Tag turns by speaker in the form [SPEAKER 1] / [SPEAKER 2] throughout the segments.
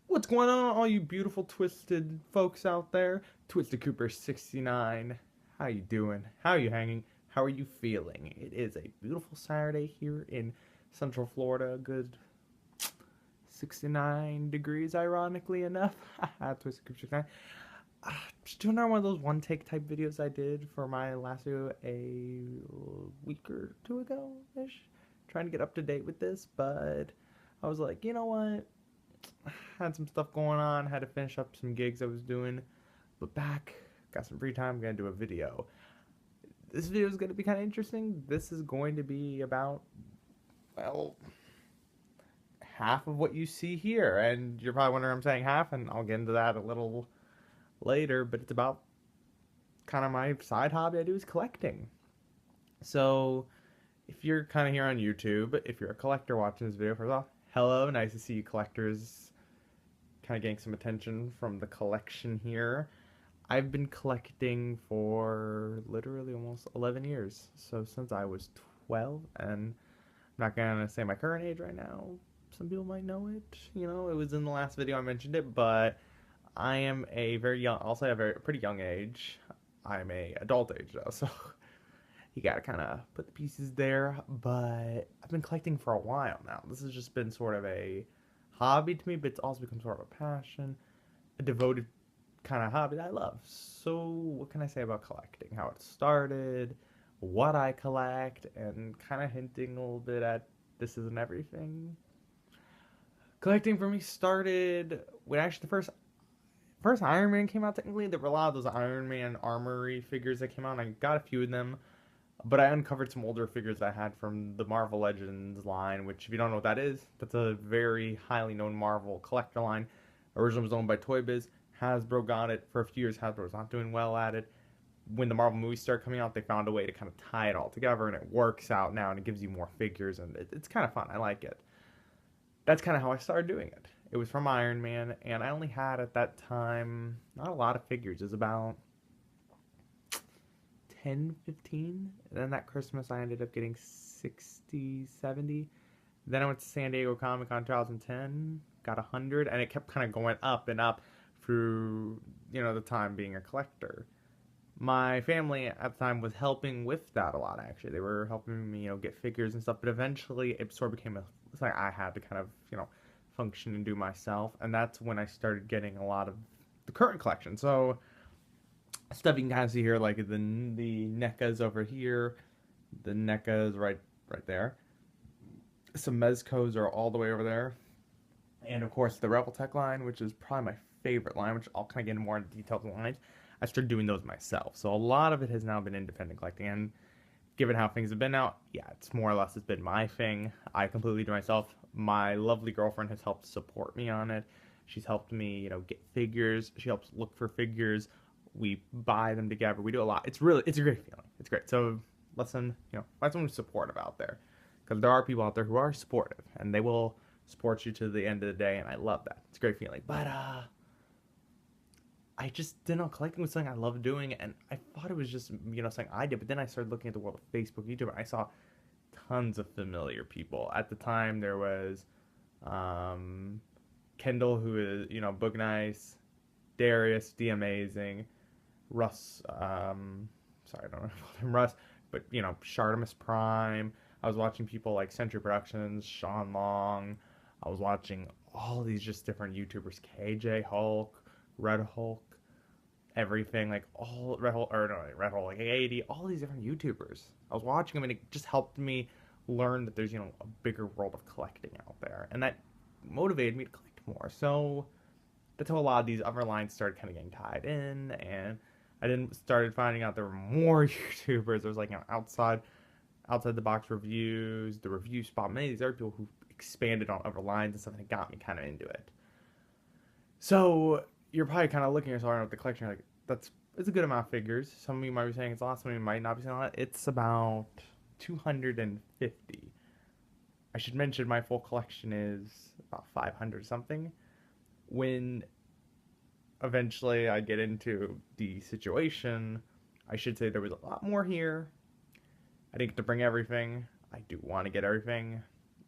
[SPEAKER 1] What's going on, all you beautiful twisted folks out there? Twisted Cooper 69. How you doing? How you hanging? How are you feeling? It is a beautiful Saturday here in Central Florida. Good 69 degrees, ironically enough. Twisted Cooper 69. Just doing another one of those one take type videos I did for my last video a week or two ago ish. Trying to get up to date with this, but I was like, you know what? Had some stuff going on, had to finish up some gigs I was doing, but back, got some free time, gonna do a video. This video is gonna be kind of interesting. This is going to be about, well, half of what you see here, and you're probably wondering I'm saying half, and I'll get into that a little later, but it's about kind of my side hobby I do is collecting. So, if you're kind of here on YouTube, if you're a collector watching this video, first off, hello, nice to see you collectors kind of getting some attention from the collection here. I've been collecting for literally almost 11 years. So since I was 12, and I'm not going to say my current age right now. Some people might know it. You know, it was in the last video I mentioned it, but I am a very young, I'll say a pretty young age. I'm a adult age though, so you gotta kind of put the pieces there. But I've been collecting for a while now. This has just been sort of a hobby to me, but it's also become sort of a passion, a devoted kind of hobby that I love. So what can I say about collecting? How it started, what I collect, and kind of hinting a little bit at this isn't everything. Collecting for me started when actually the first Iron Man came out. Technically, there were a lot of those Iron Man armory figures that came out, and I got a few of them. But I uncovered some older figures I had from the Marvel Legends line, which, if you don't know what that is, that's a very highly known Marvel collector line. Originally was owned by Toy Biz. Hasbro got it for a few years. Hasbro was not doing well at it. When the Marvel movies started coming out, they found a way to kind of tie it all together, and it works out now, and it gives you more figures, and it's kind of fun. I like it. That's kind of how I started doing it. It was from Iron Man, and I only had at that time not a lot of figures. It was about 10, 15. And then that Christmas, I ended up getting 60, 70. Then I went to San Diego Comic Con 2010, got 100, and it kept kind of going up and up through, the time being a collector. My family at the time was helping with that a lot, actually. They were helping me, get figures and stuff, but eventually it sort of became something I had to kind of, function and do myself, and that's when I started getting a lot of the current collection. So, stuff you can kind of see here, like the NECAs over here, the NECAs right there. Some Mezcos are all the way over there, and of course the Revoltech line, which is probably my favorite line, which I'll kind of get into more in detailed lines. I started doing those myself, so a lot of it has now been independent collecting, and given how things have been now, yeah, it's more or less it's been my thing. I completely do myself. My lovely girlfriend has helped support me on it. She's helped me, get figures. She helps look for figures. We buy them together. We do a lot. It's a great feeling. It's great. So listen, find someone supportive out there, because there are people out there who are supportive, and they will support you to the end of the day, and I love that. It's a great feeling. But I just didn't know collecting was something I loved doing, and I thought it was just, something I did. But then I started looking at the world of Facebook, YouTube, and I saw tons of familiar people. At the time, there was Kendall, who is, Book Nice, Darius, The Amazing, Russ, sorry, I don't know if I called him Russ, but, Shartimus Prime. I was watching people like Century Productions, Sean Long. I was watching all these just different YouTubers, KJ Hulk, Red Hulk, everything, like all Red Hulk, or no, Red Hulk, like 80, all these different YouTubers. I was watching them, and it just helped me learn that there's, a bigger world of collecting out there, and that motivated me to collect more. So that's how a lot of these other lines started kind of getting tied in, and I then started finding out there were more YouTubers. There was like, outside the box reviews, the review spot, many of these other people who expanded on other lines and stuff, and it got me kind of into it. So you're probably kind of looking at yourself at the collection, like, it's a good amount of figures. Some of you might be saying it's a lot, some of you might not be saying a lot. It's about 250. I should mention my full collection is about 500 something. When eventually I get into the situation, I should say there was a lot more here. I didn't get to bring everything. I do want to get everything.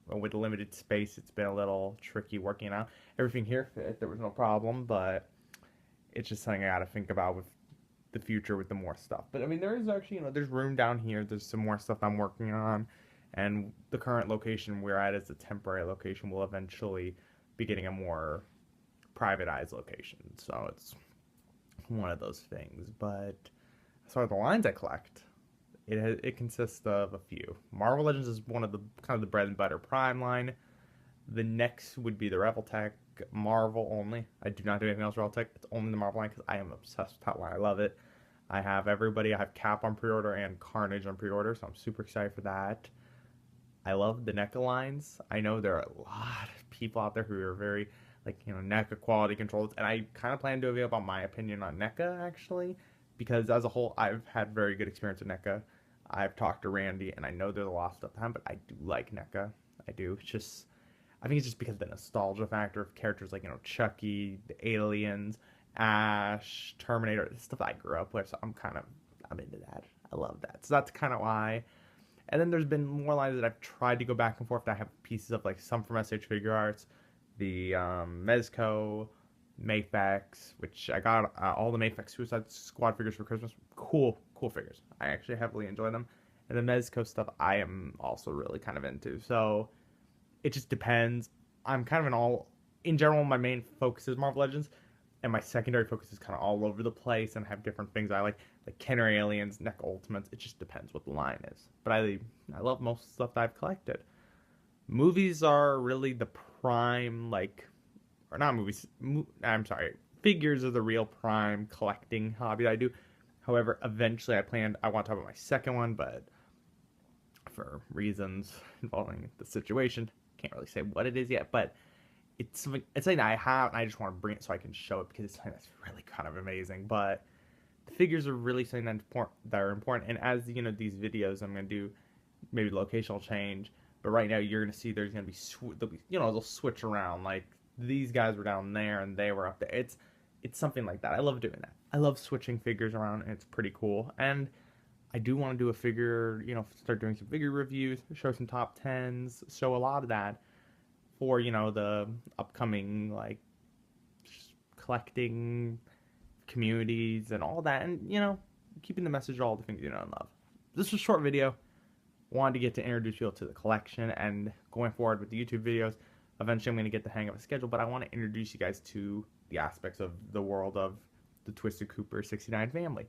[SPEAKER 1] with limited space, it's been a little tricky working out. Everything here fit, there was no problem, but it's just something I got to think about with the future with the more stuff. But I mean, there is actually, there's room down here. There's some more stuff I'm working on, and the current location we're at is a temporary location. We'll eventually be getting a more privatized location. So it's one of those things. But as far as the lines I collect, it consists of a few. Marvel Legends is one of the kind of the bread and butter Prime line. The next would be the Revoltech Marvel only. I do not do anything else Revoltech. It's only the Marvel line because I am obsessed with that line. I love it. I have everybody. I have Cap on pre-order and Carnage on pre-order, so I'm super excited for that. I love the NECA lines. I know there are a lot of people out there who are very, NECA quality controls, and I kind of plan to do a video about my opinion on NECA, actually, because as a whole, I've had very good experience with NECA. I've talked to Randy, and I know there's a lot of stuff behind, but I do like NECA. I do. I think it's just because of the nostalgia factor of characters like, Chucky, the Aliens, Ash, Terminator, the stuff I grew up with, so I'm into that. I love that. So that's kind of why. And then there's been more lines that I've tried to go back and forth that I have pieces of, like some from SH Figure Arts, the Mezco, Mafex, which I got all the Mafex Suicide Squad figures for Christmas. Cool figures. I actually heavily enjoy them. And the Mezco stuff I am also really kind of into. So it just depends. I'm kind of in general, my main focus is Marvel Legends, and my secondary focus is kind of all over the place and have different things I like Kenner Aliens, NECA Ultimates. It just depends what the line is. But I love most of the stuff that I've collected. Movies are really the prime, or not movies, I'm sorry, figures are the real prime collecting hobby that I do. However, eventually I want to talk about my second one, but for reasons involving the situation, can't really say what it is yet, but it's something I have, and I just want to bring it so I can show it because it's something that's really kind of amazing. But the figures are really something that are important. And as these videos, I'm gonna do maybe locational change. But right now, you're gonna see there's gonna be they'll switch around. Like these guys were down there and they were up there. It's something like that. I love doing that. I love switching figures around, and it's pretty cool. And I do want to do a figure, start doing some figure reviews, show some top 10s, show a lot of that for, the upcoming, collecting communities and all that. And, keeping the message of all the things you know and love. This was a short video. Wanted to get to introduce you all to the collection, and going forward with the YouTube videos, eventually I'm going to get the hang of a schedule, but I want to introduce you guys to the aspects of the world of the Twisted Cooper 69 family.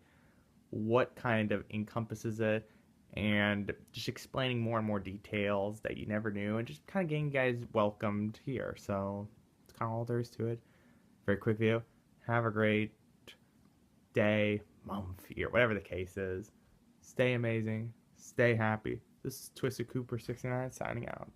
[SPEAKER 1] What kind of encompasses it, and just explaining more and more details that you never knew, and just kind of getting you guys welcomed here. So that's kind of all there is to it. Very quick video. Have a great day, month, year, whatever the case is. Stay amazing. Stay happy. This is Twisted Cooper 69 signing out.